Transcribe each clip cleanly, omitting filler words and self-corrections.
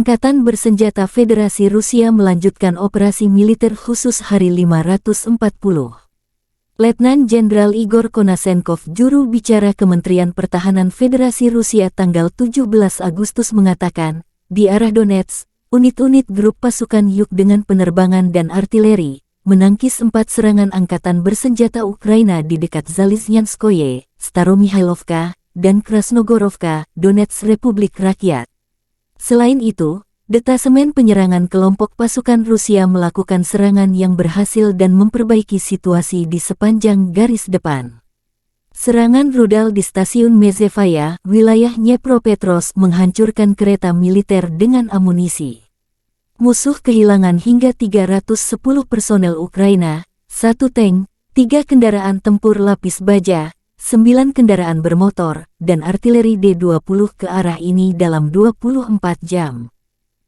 Angkatan Bersenjata Federasi Rusia melanjutkan operasi militer khusus Hari 540. Letnan Jenderal Igor Konasenkov, juru bicara Kementerian Pertahanan Federasi Rusia tanggal 17 Agustus mengatakan, di arah Donetsk, unit-unit grup pasukan Yuk dengan penerbangan dan artileri menangkis 4 serangan angkatan bersenjata Ukraina di dekat Zalizyanskoye, Staromihailovka, dan Krasnogorovka, Donetsk Republik Rakyat. Selain itu, detasemen penyerangan kelompok pasukan Rusia melakukan serangan yang berhasil dan memperbaiki situasi di sepanjang garis depan. Serangan rudal di stasiun Mezevaya, wilayah Dnepropetrovsk menghancurkan kereta militer dengan amunisi. Musuh kehilangan hingga 310 personel Ukraina, 1 tank, 3 kendaraan tempur lapis baja, 9 kendaraan bermotor, dan artileri D-20 ke arah ini dalam 24 jam.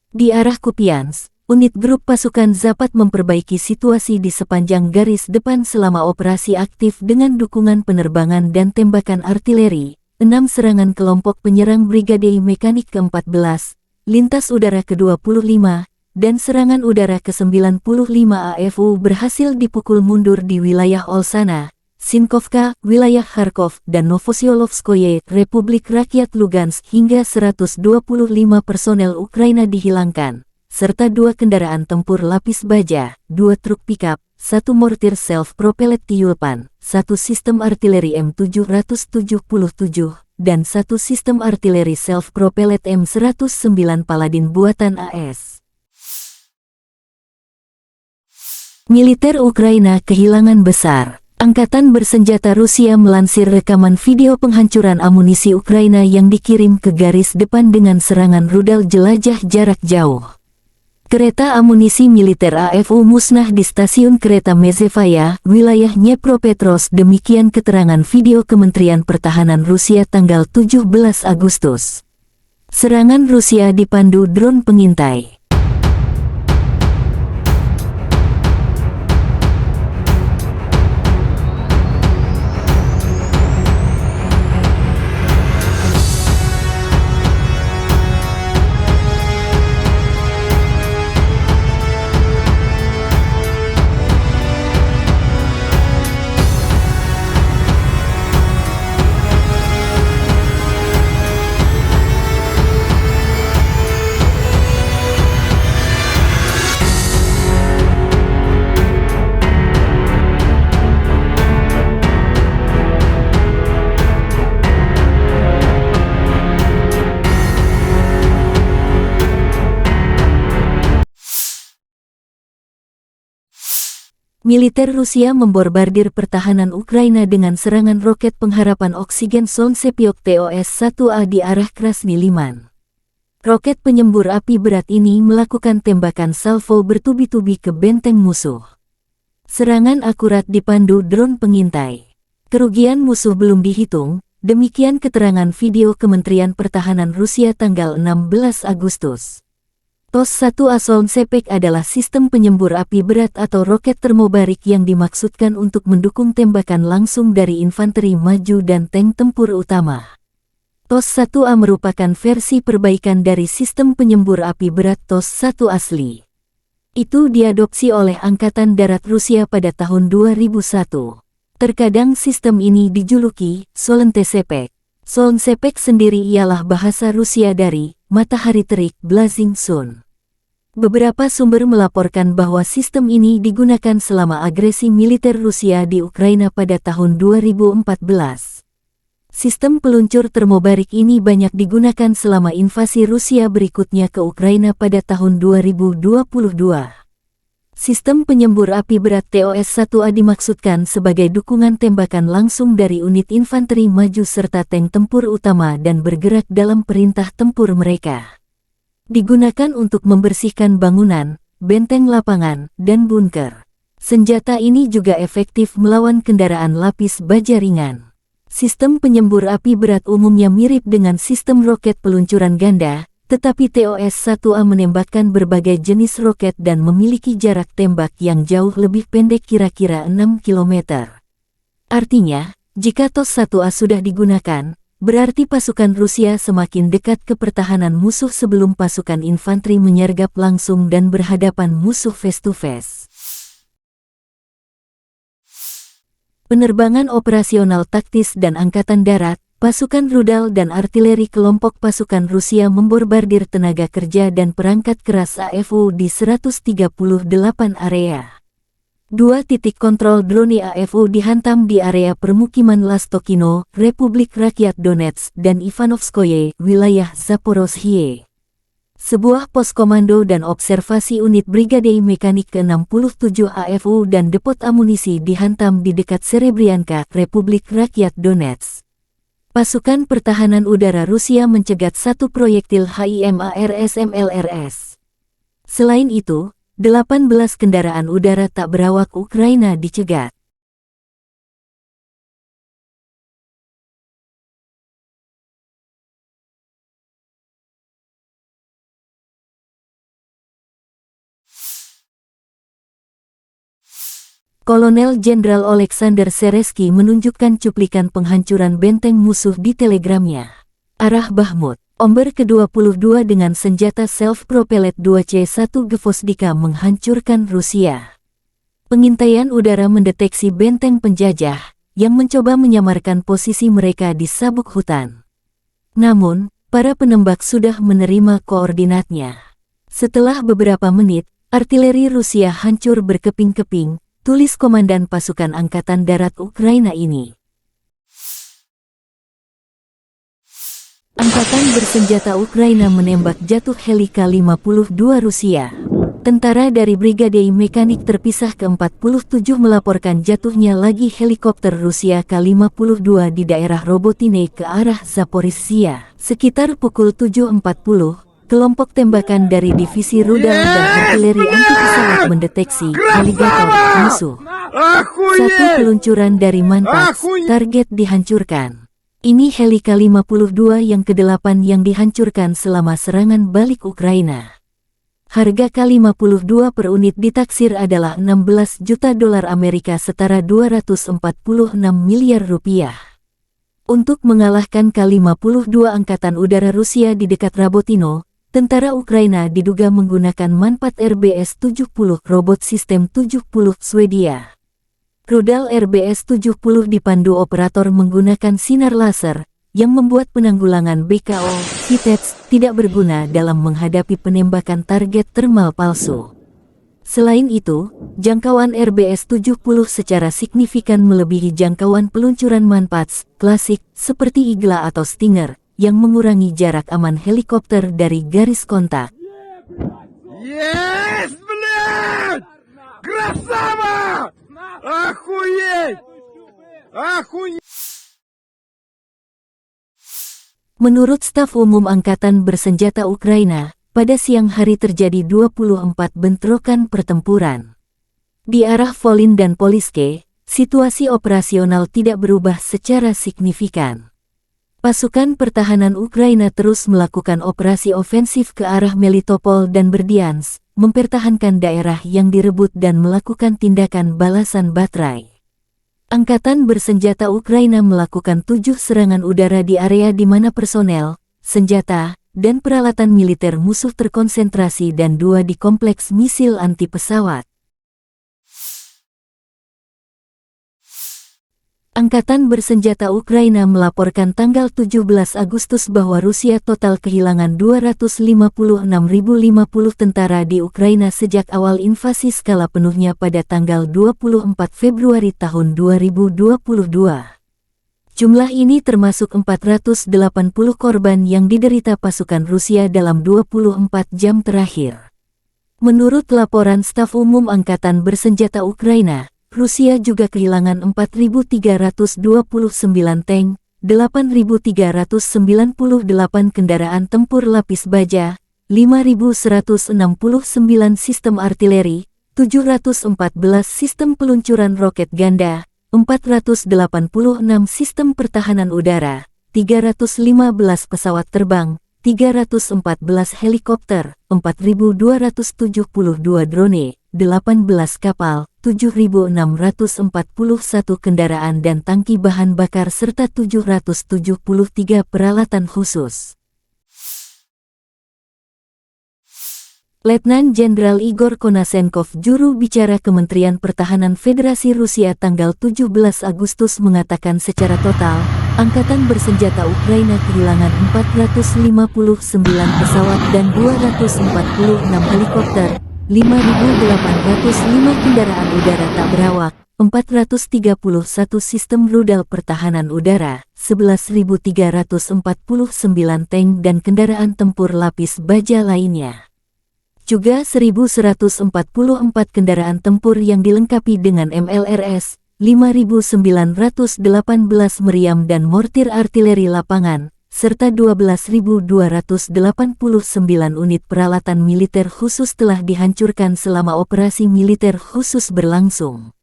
Di arah Kupiansk, unit grup pasukan Zapat memperbaiki situasi di sepanjang garis depan selama operasi aktif dengan dukungan penerbangan dan tembakan artileri, 6 serangan kelompok penyerang Brigade Mekanik ke-14, lintas udara ke-25, dan serangan udara ke-95 AFU berhasil dipukul mundur di wilayah Olsana, Sinkovka, wilayah Kharkov, dan Novosyolovskoye, Republik Rakyat Lugansk hingga 125 personel Ukraina dihilangkan, serta 2 kendaraan tempur lapis baja, 2 truk pickup, 1 mortir self-propellet Tyulpan, 1 sistem artileri M777, dan 1 sistem artileri self-propellet M109 Paladin buatan AS. Militer Ukraina kehilangan besar. Angkatan Bersenjata Rusia melansir rekaman video penghancuran amunisi Ukraina yang dikirim ke garis depan dengan serangan rudal jelajah jarak jauh. Kereta amunisi militer AFU musnah di stasiun kereta Mezevaya, wilayah Dnepropetrovsk, demikian keterangan video Kementerian Pertahanan Rusia tanggal 17 Agustus. Serangan Rusia dipandu drone pengintai. Militer Rusia memborbardir pertahanan Ukraina dengan serangan roket pengharapan oksigen Solntsepyok TOS-1A di arah Krasny Liman. Roket penyembur api berat ini melakukan tembakan salvo bertubi-tubi ke benteng musuh. Serangan akurat dipandu drone pengintai. Kerugian musuh belum dihitung, demikian keterangan video Kementerian Pertahanan Rusia tanggal 16 Agustus. TOS-1A Solntsepek adalah sistem penyembur api berat atau roket termobarik yang dimaksudkan untuk mendukung tembakan langsung dari infanteri maju dan tank tempur utama. TOS-1A merupakan versi perbaikan dari sistem penyembur api berat TOS-1 asli. Itu diadopsi oleh Angkatan Darat Rusia pada tahun 2001. Terkadang sistem ini dijuluki Solntsepek. Solntsepek sendiri ialah bahasa Rusia dari matahari terik, blazing sun. Beberapa sumber melaporkan bahwa sistem ini digunakan selama agresi militer Rusia di Ukraina pada tahun 2014. Sistem peluncur termobarik ini banyak digunakan selama invasi Rusia berikutnya ke Ukraina pada tahun 2022. Sistem penyembur api berat TOS-1A dimaksudkan sebagai dukungan tembakan langsung dari unit infanteri maju serta tank tempur utama dan bergerak dalam perintah tempur mereka. Digunakan untuk membersihkan bangunan, benteng lapangan, dan bunker. Senjata ini juga efektif melawan kendaraan lapis baja ringan. Sistem penyembur api berat umumnya mirip dengan sistem roket peluncuran ganda, tetapi TOS-1A menembakkan berbagai jenis roket dan memiliki jarak tembak yang jauh lebih pendek, kira-kira 6 km. Artinya, jika TOS-1A sudah digunakan, berarti pasukan Rusia semakin dekat ke pertahanan musuh sebelum pasukan infanteri menyergap langsung dan berhadapan musuh face-to-face. Penerbangan operasional taktis dan angkatan darat, pasukan rudal dan artileri kelompok pasukan Rusia membombardir tenaga kerja dan perangkat keras AFU di 138 area. 2 titik kontrol drone AFU dihantam di area permukiman Lastokino, Republik Rakyat Donetsk dan Ivanovskoye, wilayah Zaporozhye. Sebuah pos komando dan observasi unit Brigade Mekanik ke-67 AFU dan depot amunisi dihantam di dekat Serebrianka, Republik Rakyat Donetsk. Pasukan pertahanan udara Rusia mencegat 1 proyektil HIMARS-MLRS. Selain itu, 18 kendaraan udara tak berawak Ukraina dicegat. Kolonel Jenderal Alexander Seresky menunjukkan cuplikan penghancuran benteng musuh di telegramnya. Arah Bahmut, Omber ke-22 dengan senjata self-propelled 2C1 Gvozdika menghancurkan Rusia. Pengintaian udara mendeteksi benteng penjajah yang mencoba menyamarkan posisi mereka di sabuk hutan. Namun, para penembak sudah menerima koordinatnya. Setelah beberapa menit, artileri Rusia hancur berkeping-keping, tulis Komandan Pasukan Angkatan Darat Ukraina ini. Angkatan bersenjata Ukraina menembak jatuh heli K-52 Rusia. Tentara dari Brigade Mekanik terpisah ke-47 melaporkan jatuhnya lagi helikopter Rusia K-52 di daerah Robotine ke arah Zaporizhia. Sekitar pukul 7.40, kelompok tembakan dari divisi rudal dan artileri anti-pesawat mendeteksi aligator musuh. 1 peluncuran dari Manpats, target dihancurkan. Ini heli K-52 yang ke-8 yang dihancurkan selama serangan balik Ukraina. Harga K-52 per unit ditaksir adalah 16 juta dolar Amerika setara 246 miliar rupiah. Untuk mengalahkan K-52 Angkatan Udara Rusia di dekat Rabotino, tentara Ukraina diduga menggunakan Manpat RBS-70 robot sistem 70 Swedia. Rudal RBS-70 dipandu operator menggunakan sinar laser, yang membuat penanggulangan BKO, Vitets, tidak berguna dalam menghadapi penembakan target thermal palsu. Selain itu, jangkauan RBS-70 secara signifikan melebihi jangkauan peluncuran Manpats klasik seperti Igla atau Stinger, yang mengurangi jarak aman helikopter dari garis kontak. Yes, блядь! Красава! Охуеть! Охуеть! Menurut Staf Umum Angkatan Bersenjata Ukraina, pada siang hari terjadi 24 bentrokan pertempuran. Di arah Volyn dan Poliske, situasi operasional tidak berubah secara signifikan. Pasukan pertahanan Ukraina terus melakukan operasi ofensif ke arah Melitopol dan Berdyansk, mempertahankan daerah yang direbut dan melakukan tindakan balasan baterai. Angkatan bersenjata Ukraina melakukan 7 serangan udara di area di mana personel, senjata, dan peralatan militer musuh terkonsentrasi dan 2 di kompleks misil anti-pesawat. Angkatan bersenjata Ukraina melaporkan tanggal 17 Agustus bahwa Rusia total kehilangan 256.050 tentara di Ukraina sejak awal invasi skala penuhnya pada tanggal 24 Februari tahun 2022. Jumlah ini termasuk 480 korban yang diderita pasukan Rusia dalam 24 jam terakhir. Menurut laporan Staf Umum Angkatan Bersenjata Ukraina, Rusia juga kehilangan 4.329 tank, 8.398 kendaraan tempur lapis baja, 5.169 sistem artileri, 714 sistem peluncuran roket ganda, 486 sistem pertahanan udara, 315 pesawat terbang, 314 helikopter, 4.272 drone, 18 kapal, 7.641 kendaraan dan tangki bahan bakar serta 773 peralatan khusus. Letnan Jenderal Igor Konashenkov, juru bicara Kementerian Pertahanan Federasi Rusia tanggal 17 Agustus mengatakan secara total, Angkatan Bersenjata Ukraina kehilangan 459 pesawat dan 246 helikopter, 5.805 kendaraan udara tak berawak, 431 sistem rudal pertahanan udara, 11.349 tank dan kendaraan tempur lapis baja lainnya. Juga 1.144 kendaraan tempur yang dilengkapi dengan MLRS, 5.918 meriam dan mortir artileri lapangan, serta 12.289 unit peralatan militer khusus telah dihancurkan selama operasi militer khusus berlangsung.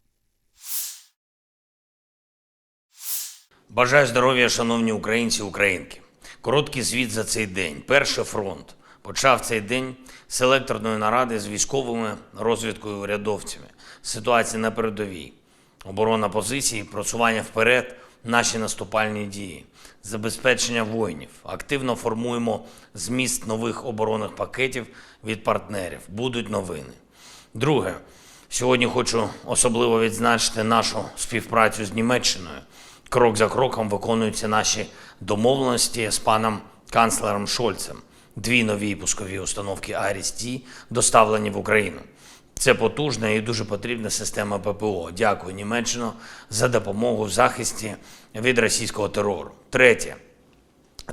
Бажаю здоров'я, шановні українці і українки. Короткий звіт за цей день. Перший фронт. Почав цей день з селекторної наради з військовими, розвідкою і урядовцями. Ситуація на передовій. Оборона позицій, просування вперед, наші наступальні дії. Забезпечення воїнів. Активно формуємо зміст нових оборонних пакетів від партнерів. Будуть новини. Друге. Сьогодні хочу особливо відзначити нашу співпрацю з Німеччиною. Крок за кроком виконуються наші домовленості з паном канцлером Шольцем. 2 нові пускові установки Аріс-Т доставлені в Україну. Це потужна і дуже потрібна система ППО. Дякую, Німеччино, за допомогу в захисті від російського терору. Третє.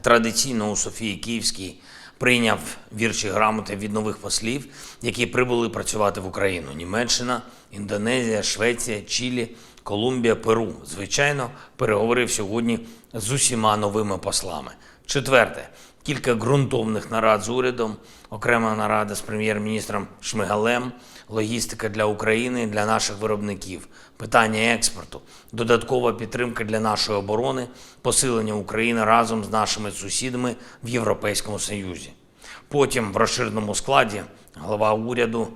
Традиційно у Софії Київській прийняв вірші грамоти від нових послів, які прибули працювати в Україну. Німеччина, Індонезія, Швеція, Чилі, Колумбія, Перу. Звичайно, переговорив сьогодні з усіма новими послами. Четверте. Кілька ґрунтовних нарад з урядом, окрема нарада з прем'єр-міністром Шмигалем, логістика для України, для наших виробників, питання експорту, додаткова підтримка для нашої оборони, посилення України разом з нашими сусідами в Європейському Союзі. Потім в розширеному складі глава уряду,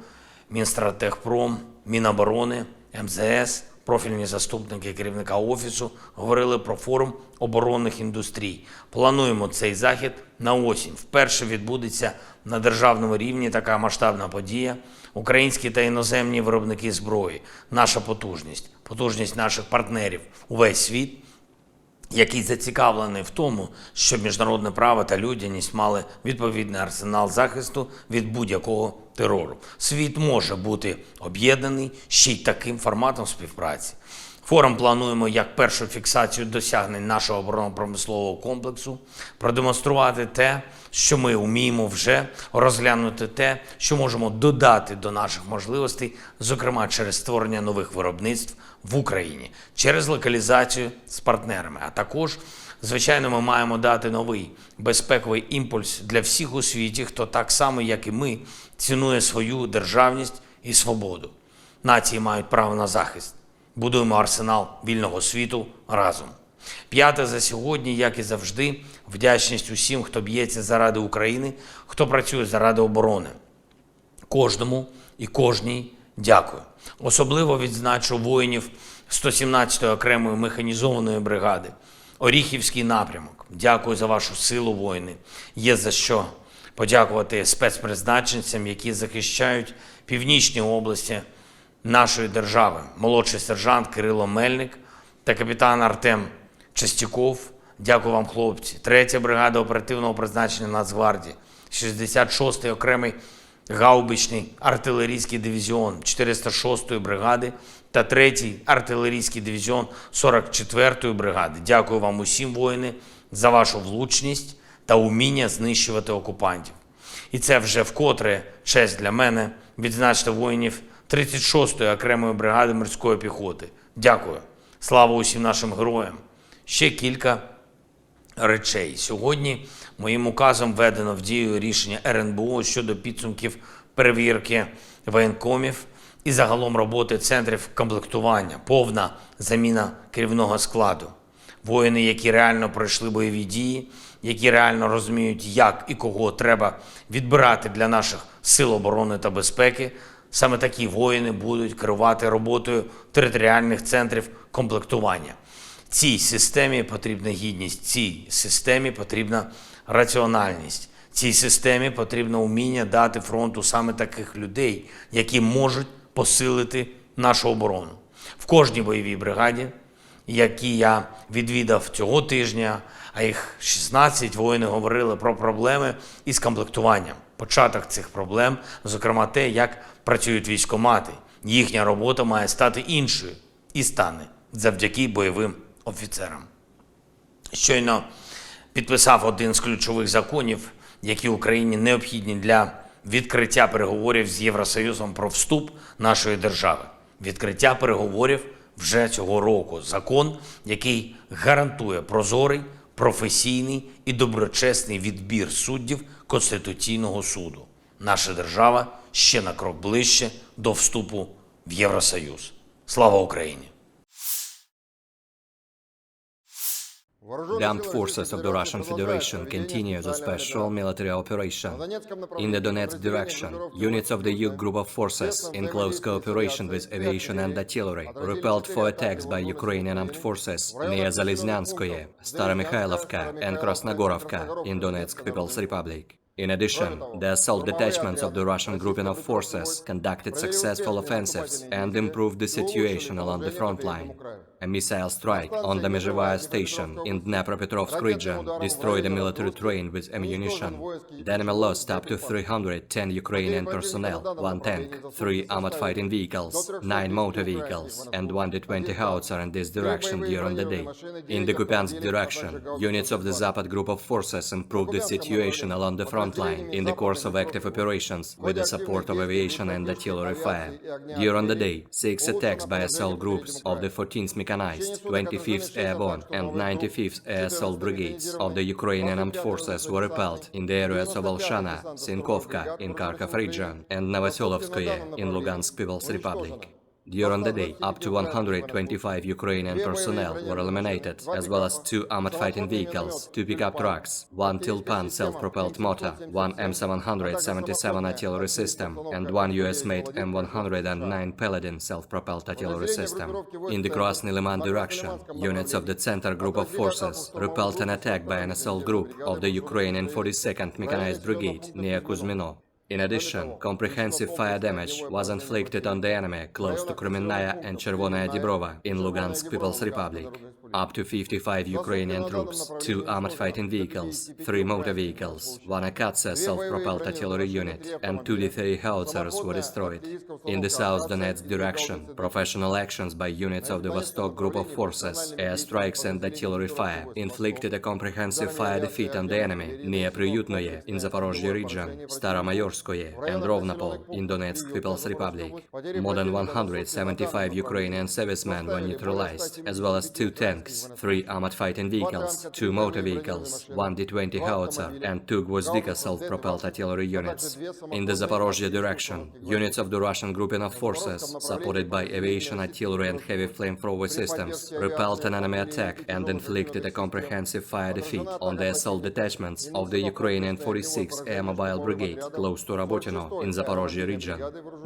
Мінстратегпром, Міноборони, МЗС, профільні заступники керівника Офісу говорили про форум оборонних індустрій. Плануємо цей захід на осінь. Вперше відбудеться на державному рівні така масштабна подія. Українські та іноземні виробники зброї, наша потужність, потужність наших партнерів, увесь світ, який зацікавлений в тому, щоб міжнародне право та людяність мали відповідний арсенал захисту від будь-якого терору. Світ може бути об'єднаний ще й таким форматом співпраці. Форум плануємо як першу фіксацію досягнень нашого оборонно-промислового комплексу, продемонструвати те, що ми вміємо вже, розглянути те, що можемо додати до наших можливостей, зокрема через створення нових виробництв в Україні, через локалізацію з партнерами. А також, звичайно, ми маємо дати новий безпековий імпульс для всіх у світі, хто так само, як і ми, цінує свою державність і свободу. Нації мають право на захист. Будуємо арсенал вільного світу разом. П'яте за сьогодні, як і завжди, вдячність усім, хто б'ється заради України, хто працює заради оборони. Кожному і кожній дякую. Особливо відзначу воїнів 117-ї окремої механізованої бригади. Оріхівський напрямок. Дякую за вашу силу, воїни. Є за що подякувати спецпризначенцям, які захищають північні області нашої держави. Молодший сержант Кирило Мельник та капітан Артем Частіков. Дякую вам, хлопці. 3-я бригада оперативного призначення Нацгвардії, 66-й окремий гаубичний артилерійський дивізіон 406-ї бригади та 3-й артилерійський дивізіон 44-ї бригади. Дякую вам усім, воїни, за вашу влучність та уміння знищувати окупантів. І це вже вкотре честь для мене відзначити воїнів 36-ї окремої бригади морської піхоти. Дякую. Слава усім нашим героям. Ще кілька речей. Сьогодні моїм указом введено в дію рішення РНБО щодо підсумків перевірки воєнкомів і загалом роботи центрів комплектування. Повна заміна керівного складу. Воїни, які реально пройшли бойові дії, які реально розуміють, як і кого треба відбирати для наших сил оборони та безпеки, Саме такі воїни будуть керувати роботою територіальних центрів комплектування. Цій системі потрібна гідність, цій системі потрібна раціональність, цій системі потрібно вміння дати фронту саме таких людей, які можуть посилити нашу оборону. В кожній бойовій бригаді, які я відвідав цього тижня, а їх 16, воїни говорили про проблеми із комплектуванням. Початок цих проблем, зокрема те, як працюють військкомати. Їхня робота має стати іншою і стане завдяки бойовим офіцерам. Щойно підписав один з ключових законів, які Україні необхідні для відкриття переговорів з Євросоюзом про вступ нашої держави. Відкриття переговорів вже цього року. Закон, який гарантує прозорий, професійний і доброчесний відбір суддів Конституційного суду. Наша держава ще на крок ближче до вступу в Євросоюз. Слава Україні! The armed forces of the Russian Federation continue the special military operation. In the Donetsk direction, units of the Yug group of forces, in close cooperation with aviation and artillery, repelled 4 attacks by Ukrainian armed forces near Zaliznyanskoye, Staromikhailivka and Krasnogorovka in Donetsk People's Republic. In addition, the assault detachments of the Russian grouping of forces conducted successful offensives and improved the situation along the front line. A missile strike on the Mezhevaya station in Dnepropetrovsk region destroyed a military train with ammunition. The enemy lost up to 310 Ukrainian personnel, 1 tank, 3 armored fighting vehicles, 9 motor vehicles, and 1 D-20 howitzer in this direction during the day. In the Kupiansk direction, units of the Zapad group of forces improved the situation along the front line in the course of active operations with the support of aviation and artillery fire. During the day, 6 attacks by assault groups of the 14th Mechanized, 25th Airborne and 95th Air Assault Brigades of the Ukrainian Armed Forces were repelled in the areas of Alshana, Sinkovka in Kharkov region and Novoselovskoye in Lugansk People's Republic. During the day, up to 125 Ukrainian personnel were eliminated, as well as 2 armored fighting vehicles, 2 pickup trucks, 1 Tilpan self-propelled motor, 1 M777 artillery system, and 1 US-made M109 Paladin self-propelled artillery system. In the Krasny Liman direction, units of the Center Group of Forces repelled an attack by an assault group of the Ukrainian 42nd Mechanized Brigade near Kuzmino. In addition, comprehensive fire damage was inflicted on the enemy close to Kremenная and Chervonaya Dibrova in Lugansk People's Republic. Up to 55 Ukrainian troops, 2 armored fighting vehicles, 3 motor vehicles, 1 Akatsa self-propelled artillery unit, and 2 D-30 howitzers were destroyed. In the South Donetsk direction, professional actions by units of the Vostok group of forces, airstrikes and artillery fire inflicted a comprehensive fire defeat on the enemy near Priutnoye in Zaporozhye region, Staromayorskoye and Rovnopol in Donetsk People's Republic. More than 175 Ukrainian servicemen were neutralized, as well as 2 tanks, 3 armored fighting vehicles, 2 motor vehicles, 1 D-20 howitzer, and 2 Gvozdika self-propelled artillery units. In the Zaporozhye direction, units of the Russian grouping of forces, supported by aviation, artillery, and heavy flamethrower systems, repelled an enemy attack and inflicted a comprehensive fire defeat on the assault detachments of the Ukrainian 46th Air Mobile Brigade close to Rabotino in Zaporozhye region.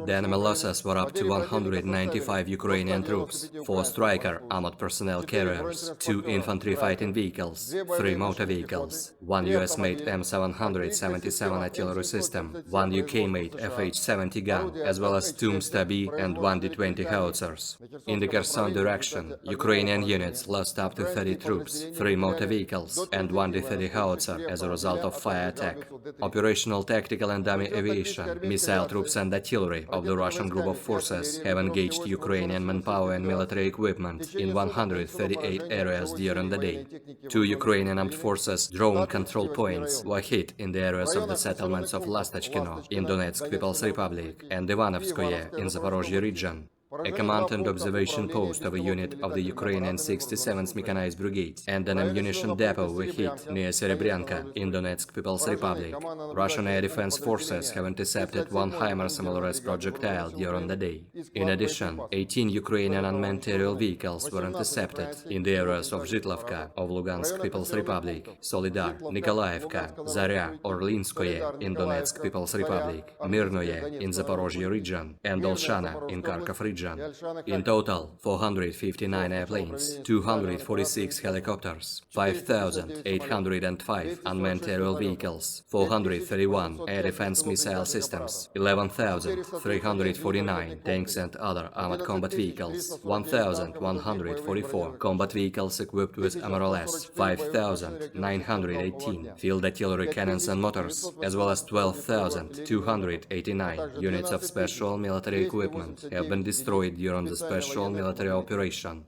The enemy losses were up to 195 Ukrainian troops, 4 Stryker armored personnel carriers, 2 infantry fighting vehicles, 3 motor vehicles, 1 US-made M777 artillery system, 1 UK-made FH-70 gun, as well as 2 Msta-B and 1 D-20 howitzers. In the Kherson direction, Ukrainian units lost up to 30 troops, 3 motor vehicles, and 1 D-30 howitzer as a result of fire attack. Operational, tactical and dummy aviation, missile troops and artillery of the Russian group of forces have engaged Ukrainian manpower and military equipment in 138 areas during the day. 2 Ukrainian armed forces drone control points were hit in the areas of the settlements of Lastachkino in Donetsk People's Republic and Ivanovskoye in Zaporozhye region. a command and observation post of a unit of the Ukrainian 67th Mechanized Brigade, and an ammunition depot were hit near Serebryanka in Donetsk People's Republic. Russian air defense forces have intercepted one HIMARS MLRS projectile during the day. In addition, 18 Ukrainian unmanned aerial vehicles were intercepted in the areas of Zhitlovka of Lugansk People's Republic, Solidar, Nikolaevka, Zarya, Orlinskoye in Donetsk People's Republic, Mirnoye in Zaporozhye region, and Olshana in Kharkov region. In total, 459 airplanes, 246 helicopters, 5,805 unmanned aerial vehicles, 431 air defense missile systems, 11,349 tanks and other armored combat vehicles, 1,144 combat vehicles equipped with MRLS, 5,918 field artillery cannons and motors, as well as 12,289 units of special military equipment have been destroyed during the special military operation.